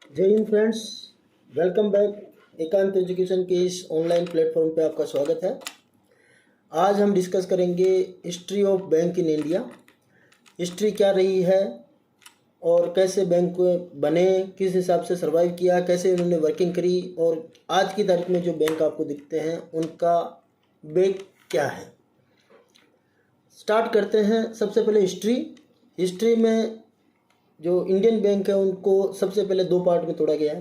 जय Hind friends, welcome back. एकांत education के इस ऑनलाइन प्लेटफॉर्म पे आपका स्वागत है। आज हम डिस्कस करेंगे history of bank in India. History क्या रही है और कैसे बैंक बने, किस हिसाब से सर्वाइव किया, कैसे उन्होंने वर्किंग करी और आज की तारीख में जो बैंक आपको दिखते हैं उनका बैंक क्या है। स्टार्ट करते हैं। सबसे पहले हिस्ट्री में जो इंडियन बैंक है उनको सबसे पहले दो पार्ट में तोड़ा गया है,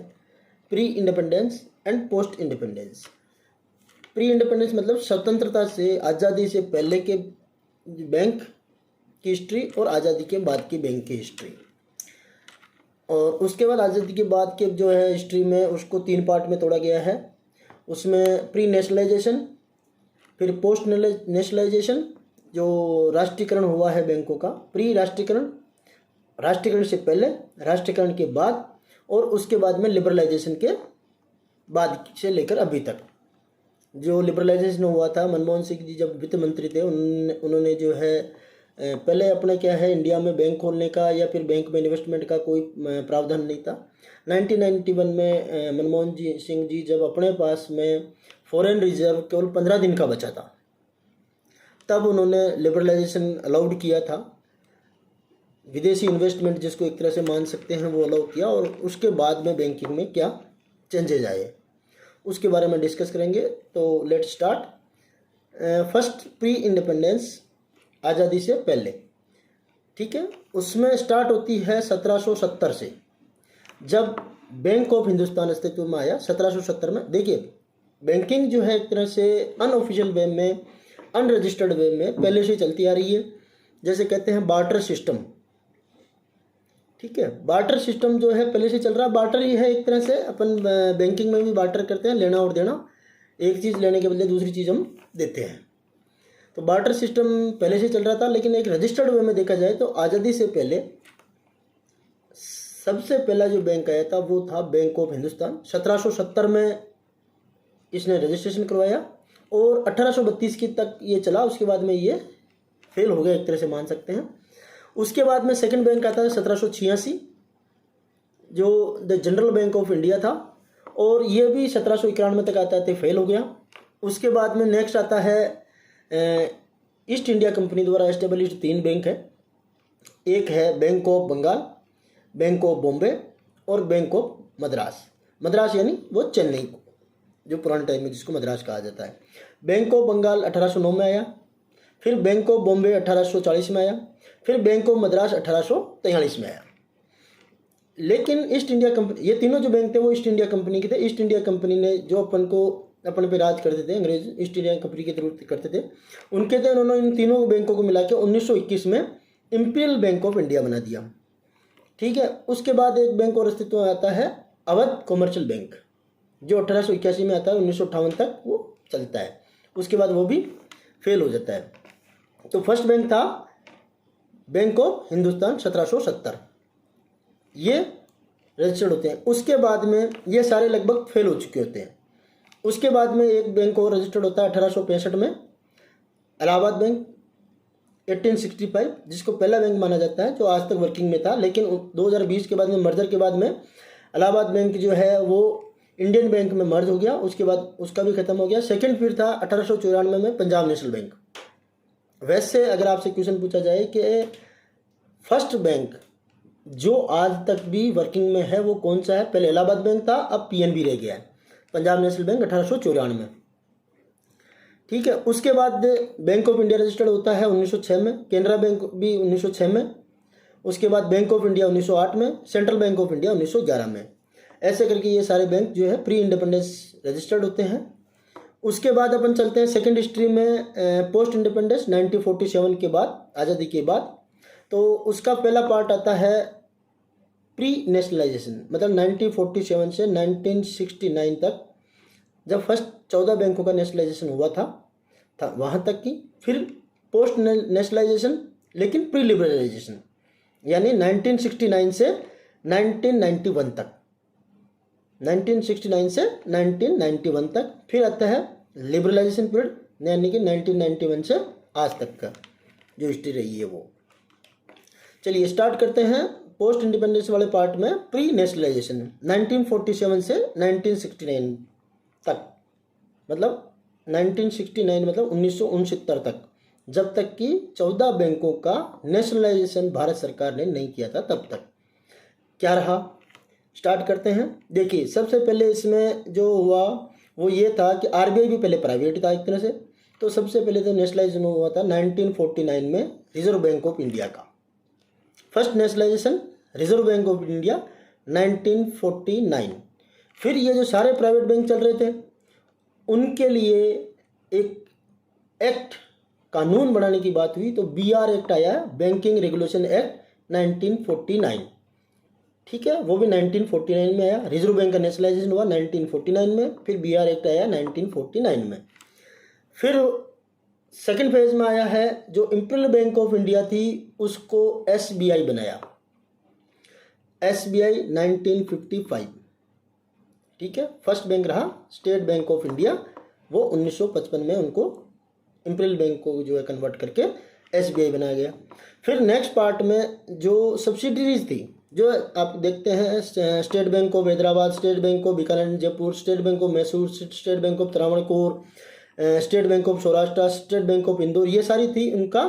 pre independence and post independence. Pre independence मतलब स्वतंत्रता से, आज़ादी से पहले के बैंक की हिस्ट्री और आज़ादी के बाद की बैंक की हिस्ट्री। और उसके बाद आज़ादी के बाद के जो है हिस्ट्री में उसको तीन पार्ट में तोड़ा गया है। उसमें प्री नेशनलाइजेशन, फिर पोस्ट नेशनलाइजेशन जो राष्ट्रीयकरण हुआ है बैंकों का, प्री राष्ट्रीयकरण से पहले, राष्ट्रीयकरण के बाद और उसके बाद में लिबरलाइजेशन के बाद से लेकर अभी तक। जो लिबरलाइजेशन हुआ था, मनमोहन सिंह जी जब वित्त मंत्री थे उन्होंने जो है पहले अपने क्या है इंडिया में बैंक खोलने का या फिर बैंक में इन्वेस्टमेंट का कोई प्रावधान नहीं था। 1991 में मनमोहन सिंह जी जब अपने पास में फॉरेन रिजर्व केवल 15 दिन का बचा था तब उन्होंने लिबरलाइजेशन अलाउड किया था। विदेशी इन्वेस्टमेंट जिसको एक तरह से मान सकते हैं वो अलाउ किया। और उसके बाद में बैंकिंग में क्या चेंजेज आए उसके बारे में डिस्कस करेंगे। तो let start. First pre independence, आज़ादी से पहले, ठीक है। उसमें स्टार्ट होती है 1770 से, जब बैंक ऑफ हिंदुस्तान अस्तित्व में आया 1770 में। देखिए बैंकिंग जो है एक तरह से अनऑफिशियल वे में, अनरजिस्टर्ड वे में पहले से चलती आ रही है। जैसे कहते हैं बार्टर सिस्टम, ठीक है। बार्टर सिस्टम जो है पहले से चल रहा है। बार्टर ही है एक तरह से, अपन बैंकिंग में भी बार्टर करते हैं, लेना और देना। एक चीज़ लेने के बदले दूसरी चीज़ हम देते हैं। तो बार्टर सिस्टम पहले से चल रहा था, लेकिन एक रजिस्टर्ड वे में देखा जाए तो आज़ादी से पहले सबसे पहला जो बैंक आया था वो था बैंक ऑफ हिंदुस्तान। 1770 में इसने रजिस्ट्रेशन करवाया और 1832 की तक ये चला। उसके बाद में ये फेल हो गया, एक तरह से मान सकते हैं। उसके बाद में सेकंड बैंक आता है 1786, जो the general bank of India था, और ये भी 1791 तक आता है, फेल हो गया। उसके बाद में नेक्स्ट आता है ईस्ट इंडिया कंपनी द्वारा एस्टेब्लिश्ड तीन बैंक है। एक है bank of Bengal, bank of Bombay और बैंक ऑफ मद्रास। मद्रास यानी वो चेन्नई, जो पुराने टाइम में जिसको मद्रास कहा जाता है। बैंक ऑफ बंगाल 1809 में आया, फिर बैंक ऑफ बॉम्बे 1840 में आया, फिर बैंक ऑफ मद्रास 1843 में आया। लेकिन ईस्ट इंडिया कंपनी, ये तीनों जो बैंक थे वो ईस्ट इंडिया कंपनी के थे। ईस्ट इंडिया कंपनी ने जो अपन पे राज करते थे, अंग्रेज ईस्ट इंडिया कंपनी के थ्रू करते थे, उनके थे। उन्होंने इन तीनों बैंकों को मिला के 1921 में इंपीरियल बैंक ऑफ इंडिया बना दिया, ठीक है। उसके बाद एक बैंक और अस्तित्व में आता है, अवध कॉमर्शियल बैंक, जो 1881 में आता है, 1958 तक वो चलता है। उसके बाद वो भी फेल हो जाता है। तो फर्स्ट बैंक था बैंक ऑफ हिंदुस्तान 1770, ये रजिस्टर्ड होते हैं। उसके बाद में ये सारे लगभग फेल हो चुके होते हैं। उसके बाद में एक बैंक और रजिस्टर्ड होता है 1865 में, इलाहाबाद बैंक 1865, जिसको पहला बैंक माना जाता है जो आज तक वर्किंग में था। लेकिन 2020 के बाद में मर्जर के बाद में इलाहाबाद बैंक जो है वो इंडियन बैंक में मर्ज हो गया। उसके बाद उसका भी खत्म हो गया। सेकेंड फिर था 1894 में पंजाब नेशनल बैंक। वैसे अगर आपसे क्वेश्चन पूछा जाए कि फर्स्ट बैंक जो आज तक भी वर्किंग में है वो कौन सा है, पहले इलाहाबाद बैंक था, अब पीएनबी रह गया है, पंजाब नेशनल बैंक 1894 में, ठीक है। उसके बाद बैंक ऑफ इंडिया रजिस्टर्ड होता है 1906 में, केनरा बैंक भी 1906 में, उसके बाद बैंक ऑफ इंडिया 1908 में, सेंट्रल बैंक ऑफ इंडिया 1911 में। ऐसे करके ये सारे बैंक जो है प्री इंडिपेंडेंस रजिस्टर्ड होते हैं। उसके बाद अपन चलते हैं सेकंड हिस्ट्री में, पोस्ट इंडिपेंडेंस 1947 के बाद, आज़ादी के बाद। तो उसका पहला पार्ट आता है प्री नेशनलाइजेशन, मतलब 1947 से 1969 तक, जब फर्स्ट 14 बैंकों का नेशनलाइजेशन हुआ था वहाँ तक की। फिर पोस्ट नेशनलाइजेशन, लेकिन प्री लिबरलाइजेशन, यानी 1969 से 1991 तक, 1969 से 1991 तक। फिर आता है लिबरलाइजेशन पीरियड, यानी कि 1991 से आज तक का जो हिस्ट्री रही है वो। चलिए स्टार्ट करते हैं पोस्ट इंडिपेंडेंस वाले पार्ट में प्री नेशनलाइजेशन 1947 से 1969 तक, मतलब 1969 मतलब 1969 तक, जब तक कि 14 बैंकों का नेशनलाइजेशन भारत सरकार ने नहीं किया था तब तक क्या रहा। स्टार्ट करते हैं। देखिए सबसे पहले इसमें जो हुआ वो ये था कि आरबीआई भी पहले प्राइवेट था एक तरह से। तो सबसे पहले तो नेशनलाइजेशन हुआ था 1949 में रिजर्व बैंक ऑफ इंडिया का। First nationalisation reserve bank of India 1949। फिर ये जो सारे प्राइवेट बैंक चल रहे थे उनके लिए एक एक्ट कानून बनाने की बात हुई, तो बीआर एक्ट आया, बैंकिंग रेगुलेशन एक्ट 1949। ठीक है, वो भी 1949 में आया। रिजर्व बैंक का नेशनलाइजेशन हुआ 1949 में, फिर बीआर एक्ट आया 1949 में। फिर सेकंड फेज में आया है जो इंपीरियल बैंक ऑफ इंडिया थी उसको एसबीआई बनाया, एसबीआई 1955। ठीक है, फर्स्ट बैंक रहा स्टेट बैंक ऑफ इंडिया, वो 1955 में उनको इंपीरियल बैंक को जो है कन्वर्ट करके एसबीआई बनाया गया। फिर नेक्स्ट पार्ट में जो सब्सिडरीज थी, जो आप देखते हैं state bank of Hyderabad, state bank of Bikaner Jaipur, state bank of Mysore, state bank of Travancore, state bank of Saurashtra, state bank of Indore, ये सारी थी, उनका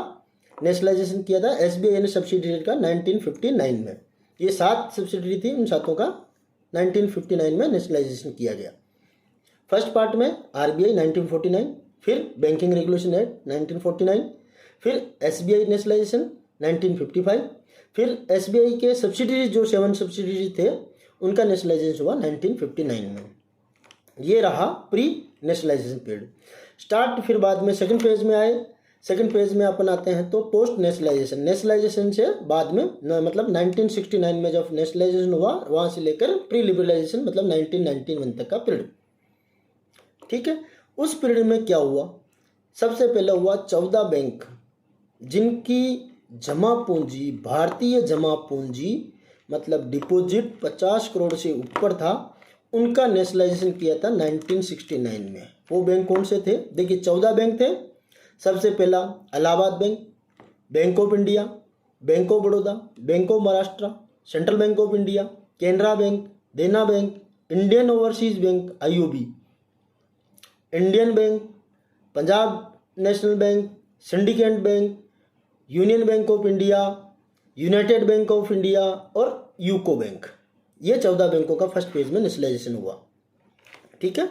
नेशनलाइजेशन किया था एसबीआई ने सब्सिडरी का 1959 में। ये 7 सब्सिडरी थी, उन 7 का 1959 में नेशनलाइजेशन किया गया। फर्स्ट पार्ट में आरबीआई 1949, फिर बैंकिंग रेगुलेशन एक्ट 1949, फिर एसबीआई नेशनलाइजेशन 1955, फिर एसबीआई के सब्सिडरीज जो 7 सब्सिडरीज थे उनका नेशनलाइजेशन हुआ 1959 में। ये रहा प्री नेशनलाइजेशन पीरियड। स्टार्ट फिर बाद में सेकंड फेज में आए। सेकंड फेज में अपन आते हैं तो पोस्ट नेशनलाइजेशन, नेशनलाइजेशन से बाद में मतलब 1969 में जब नेशनलाइजेशन हुआ वहाँ से लेकर प्री लिबरलाइजेशन मतलब 1991 तक का पीरियड। ठीक है, उस पीरियड में क्या हुआ, सबसे पहले हुआ 14 बैंक जिनकी जमा पूंजी, भारतीय जमा पूंजी मतलब डिपॉजिट 50 करोड़ से ऊपर था, उनका नेशनलाइजेशन किया था 1969 में। वो बैंक कौन से थे, देखिए 14 बैंक थे। सबसे पहला Allahabad bank, bank of India, bank of Baroda, bank of Maharashtra, central bank of India, Canara bank, Dena bank, Indian overseas bank IOB, Indian bank, Punjab national bank, syndicate bank, union bank of India, united bank of India और UCO bank. ये 14 बैंकों का first phase में nationalisation हुआ। ठीक है,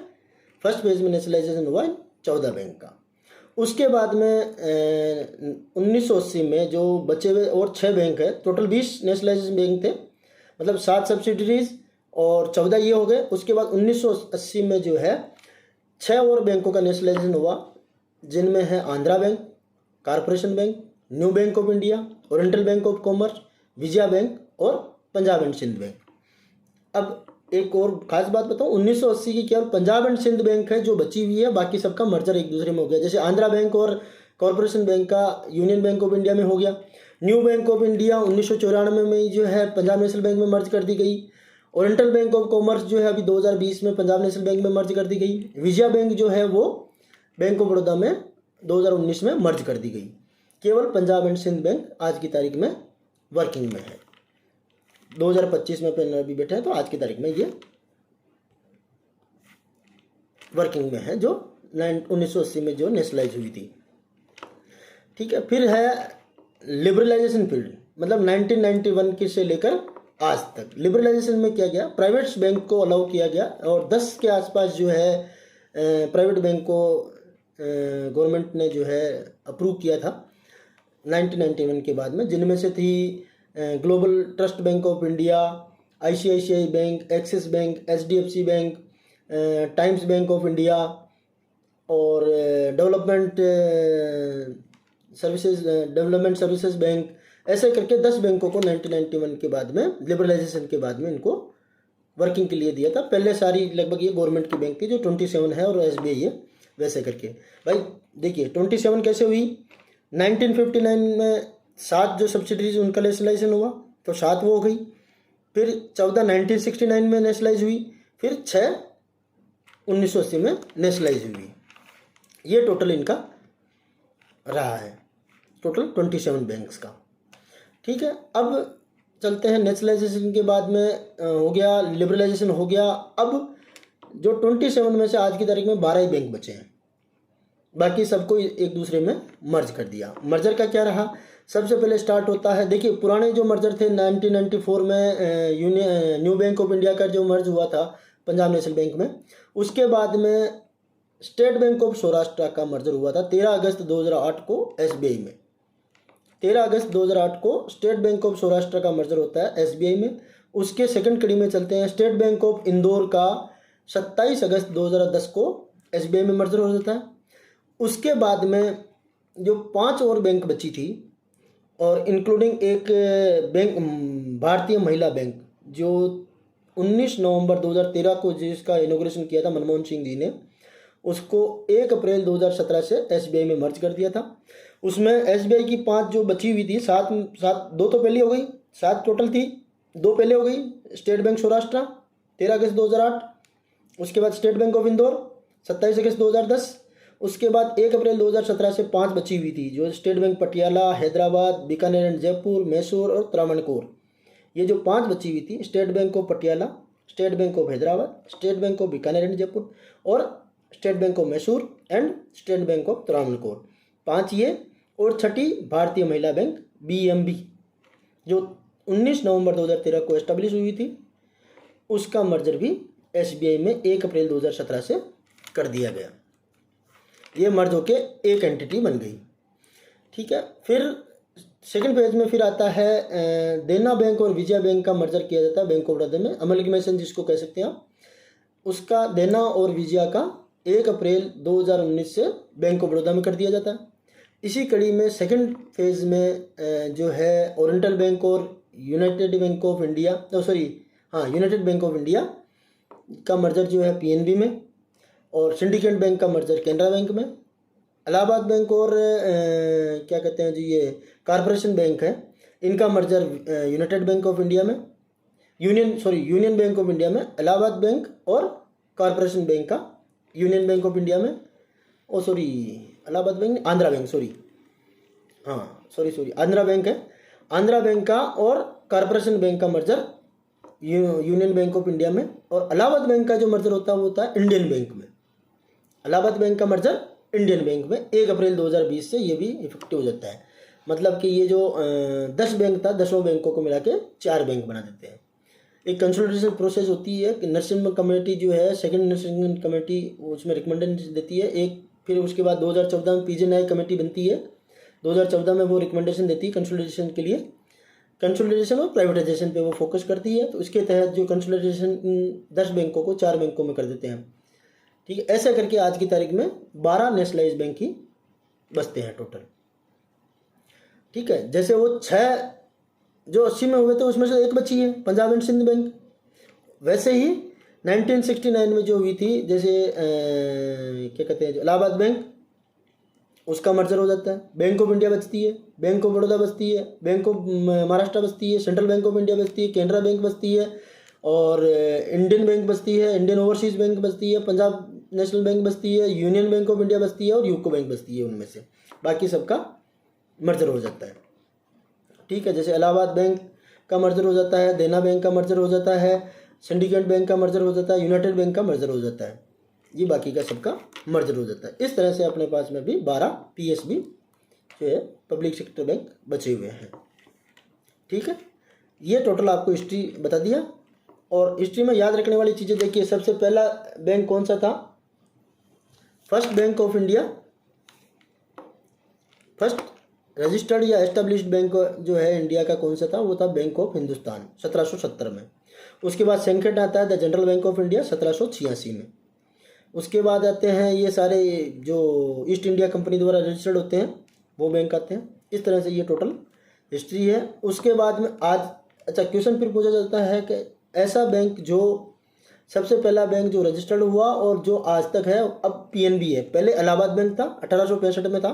first phase में nationalisation हुआ 14 बैंक का। उसके बाद में 1980 में जो बचे हुए और 6 बैंक है, टोटल 20 नेशनलाइजेशन बैंक थे, मतलब 7 सब्सिडरीज और 14 ये हो गए। उसके बाद 1980 में जो है 6 और बैंकों का नेशनलाइजेशन हुआ, जिनमें है Andhra bank, corporation bank, new bank of India, oriental bank of commerce, Vijaya bank और पंजाब एंड सिंध बैंक। अब एक और खास बात बताऊं, 1980 की केवल पंजाब एंड सिंध बैंक है जो बची हुई है, बाकी सबका मर्जर एक दूसरे में हो गया। जैसे आंध्रा बैंक और कॉर्पोरेशन बैंक का यूनियन बैंक ऑफ इंडिया में हो गया। न्यू बैंक ऑफ इंडिया 1994 में जो है पंजाब नेशनल बैंक में मर्ज कर दी गई। ओरिएंटल बैंक ऑफ कॉमर्स जो है अभी 2020 में पंजाब नेशनल बैंक में मर्ज कर दी गई। विजया बैंक जो है वो बैंक ऑफ बड़ौदा में 2019 में मर्ज कर दी गई। केवल पंजाब एंड सिंध बैंक आज की तारीख में वर्किंग में है। 2025 में अपन अभी बैठे हैं तो आज की तारीख में ये वर्किंग में है, जो 1980 में जो नेशनलाइज हुई थी। ठीक है, फिर है लिबरलाइजेशन पीरियड, मतलब 1991 के से लेकर आज तक। लिबरलाइजेशन में क्या गया, प्राइवेट बैंक को अलाउ किया गया और 10 के आसपास जो है प्राइवेट बैंक को गवर्नमेंट ने जो है अप्रूव किया था 1991 के बाद में, जिनमें से थी global trust bank of India, ICICI bank, axis bank, HDFC bank, times bank of India और डेवलपमेंट सर्विसेज बैंक। ऐसे करके 10 बैंकों को 1991 के बाद में लिबरलाइजेशन के बाद में इनको वर्किंग के लिए दिया था। पहले सारी लगभग ये गवर्नमेंट की बैंक थी जो 27 है और एसबीआई है, वैसे करके। भाई देखिए 27 कैसे हुई, 1959 में 7 जो सब्सिडरीज उनका नेशनलाइजेशन हुआ तो 7 वो हो गई। फिर 14 1969 में नेशनलाइज हुई, फिर 6 1980 में नेशनलाइज हुई। ये टोटल इनका रहा है, टोटल 27 बैंक्स का। ठीक है, अब चलते हैं। नेशनलाइजेशन के बाद में हो गया, लिबरलाइजेशन हो गया। अब जो 27 में से आज की तारीख में 12 ही बैंक बचे हैं, बाकी सबको एक दूसरे में मर्ज कर दिया। मर्जर का क्या रहा, सबसे पहले स्टार्ट होता है, देखिए पुराने जो मर्जर थे 1994 में न्यू बैंक ऑफ इंडिया का जो मर्ज हुआ था पंजाब नेशनल बैंक में, उसके बाद में स्टेट बैंक ऑफ सौराष्ट्र का मर्जर हुआ था 13 अगस्त 2008 को एसबीआई में। 13 अगस्त 2008 को स्टेट बैंक ऑफ सौराष्ट्र का मर्जर होता है एसबीआई में। उसके सेकंड कड़ी में चलते हैं, स्टेट बैंक ऑफ इंदौर का 27 अगस्त 2010 को एसबीआई में मर्जर हो जाता है। उसके बाद में जो 5 और बैंक बची थी, और इंक्लूडिंग एक बैंक भारतीय महिला बैंक जो 19 नवंबर 2013 को जिसका इनॉग्रेशन किया था मनमोहन सिंह जी ने, उसको 1 अप्रैल 2017 से एसबीआई में मर्ज कर दिया था। उसमें एसबीआई की 5 जो बची हुई थी, 7 2 तो पहले हो गई, 7 टोटल थी, 2 पहले हो गई। स्टेट बैंक सौराष्ट्र 13 अगस्त 2008, उसके बाद स्टेट बैंक ऑफ इंदौर 27 अगस्त 2010, उसके बाद 1 अप्रैल 2017 से 5 बची हुई थी जो state bank Patiala, Hyderabad, Bikaner and Jaipur, Mysore और त्रावणकोर। ये जो 5 बची हुई थी, state bank of Patiala, state bank of Hyderabad, state bank of Bikaner and Jaipur और state bank of Mysore and state bank of Travancore, 5 ये। और छठी भारतीय महिला बैंक बीएमबी जो 19 नवंबर 2013 को एस्टेब्लिश हुई थी, उसका मर्जर भी एसबीआई में 1 अप्रैल 2017 से कर दिया गया। ये मर्ज होके एक एंटिटी बन गई, ठीक है। फिर सेकंड पेज में फिर आता है देना बैंक और विजया बैंक का मर्जर किया जाता है बैंक ऑफ बड़ौदा में, अमलगमेशन जिसको कह सकते हैं आप। उसका देना और विजया का 1 अप्रैल 2019 से बैंक ऑफ बड़ौदा में कर दिया जाता है। इसी कड़ी में सेकंड फेज में जो है ओरिएंटल बैंक और United bank of India, united bank of India का मर्जर जो है पीएनबी में, और सिंडिकेट बैंक का मर्जर कैनरा बैंक में। इलाहाबाद बैंक और क्या कहते हैं जी, ये कॉरपोरेशन बैंक है, इनका merger United bank of India में, यूनियन बैंक ऑफ इंडिया में। इलाहाबाद बैंक और कॉरपोरेशन बैंक का यूनियन बैंक ऑफ इंडिया में, Allahabad bank, Andhra bank, Andhra bank है। आंध्रा बैंक का और कॉरपोरेशन बैंक का merger union bank of India में, और इलाहाबाद बैंक का जो मर्जर होता है वो होता है इंडियन बैंक में। इलाहाबाद बैंक का मर्जर इंडियन बैंक में 1 अप्रैल 2020 से ये भी इफेक्टिव हो जाता है। मतलब कि ये जो 10 बैंक था, 10 बैंकों को मिला के 4 बैंक बना देते हैं। एक कंसोलिडेशन प्रोसेस होती है कि नरसिम्हा कमेटी जो है, सेकंड नरसिम्हा कमेटी उसमें रिकमेंडेशन देती है एक। फिर उसके बाद 2014 में पीजे नायक कमेटी बनती है, 2014 में वो रिकमेंडेशन देती है कंसोलिडेशन के लिए। कंसोलिडेशन और प्राइवेटाइजेशन पे वो फोकस करती है, तो इसके तहत जो कंसोलिडेशन 10 बैंकों को 4 बैंकों में कर देते हैं, ठीक है। ऐसा करके आज की तारीख में 12 नेशनलाइज बैंक ही बचते हैं टोटल, ठीक है। जैसे वो 6 जो 80 में हुए थे उसमें से एक बची है पंजाब एंड सिंध बैंक। वैसे ही 1969 में जो हुई थी, जैसे क्या कहते हैं, इलाहाबाद बैंक, उसका मर्जर हो जाता है। बैंक ऑफ इंडिया बचती है, बैंक ऑफ बड़ौदा बचती है, बैंक ऑफ महाराष्ट्र बचती है, सेंट्रल बैंक ऑफ इंडिया बचती है, कैनरा बैंक बचती है, और इंडियन बैंक बचती है, इंडियन ओवरसीज बैंक बचती है, पंजाब नेशनल बैंक बचती है, यूनियन बैंक ऑफ इंडिया बचती है और यूको बैंक बचती है। उनमें से बाकी सबका मर्जर हो जाता है, ठीक है। जैसे इलाहाबाद बैंक का मर्जर हो जाता है, देना बैंक का मर्जर हो जाता है, सिंडिकेट बैंक का मर्जर हो जाता है, यूनाइटेड बैंक का मर्जर हो जाता है, ये बाकी का सबका मर्जर हो जाता है। इस तरह से अपने पास में भी 12 पीएसबी जो है पब्लिक सेक्टर बैंक बचे हुए हैं, ठीक है। ये टोटल आपको हिस्ट्री बता दिया। और हिस्ट्री में याद रखने वाली चीज़ें देखिए, सबसे पहला बैंक कौन सा था, first bank of India, first registered या एस्टेब्लिश्ड बैंक जो है इंडिया का कौन सा था, वो था बैंक ऑफ हिंदुस्तान 1770 में। उसके बाद सेकंड आता है the general bank of India 1786 में। उसके बाद आते हैं ये सारे जो ईस्ट इंडिया कंपनी द्वारा रजिस्टर्ड होते हैं वो बैंक आते हैं। इस तरह से ये टोटल हिस्ट्री है। उसके बाद में आज क्वेश्चन फिर पूछा जाता है कि ऐसा बैंक जो सबसे पहला बैंक जो रजिस्टर्ड हुआ और जो आज तक है, अब पीएनबी है, पहले इलाहाबाद बैंक था 1865 में था,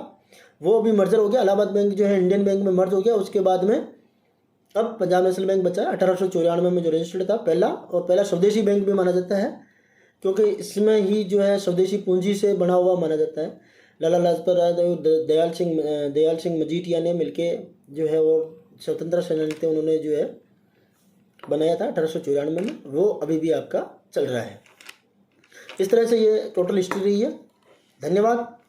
वो अभी मर्जर हो गया, इलाहाबाद बैंक जो है इंडियन बैंक में मर्ज हो गया। उसके बाद में अब पंजाब नेशनल बैंक बचा है 1894 में जो रजिस्टर्ड था पहला, और पहला स्वदेशी बैंक भी माना जाता है क्योंकि इसमें ही जो है स्वदेशी पूंजी से बना हुआ माना जाता है। लाला लाजपत राय और दयाल सिंह मजीठिया ने मिलके जो है वो स्वतंत्रता सेनानी थे, उन्होंने जो है बनाया था 1894 में, वो अभी भी आपका चल रहा है। इस तरह से ये टोटल हिस्ट्री रही है। धन्यवाद।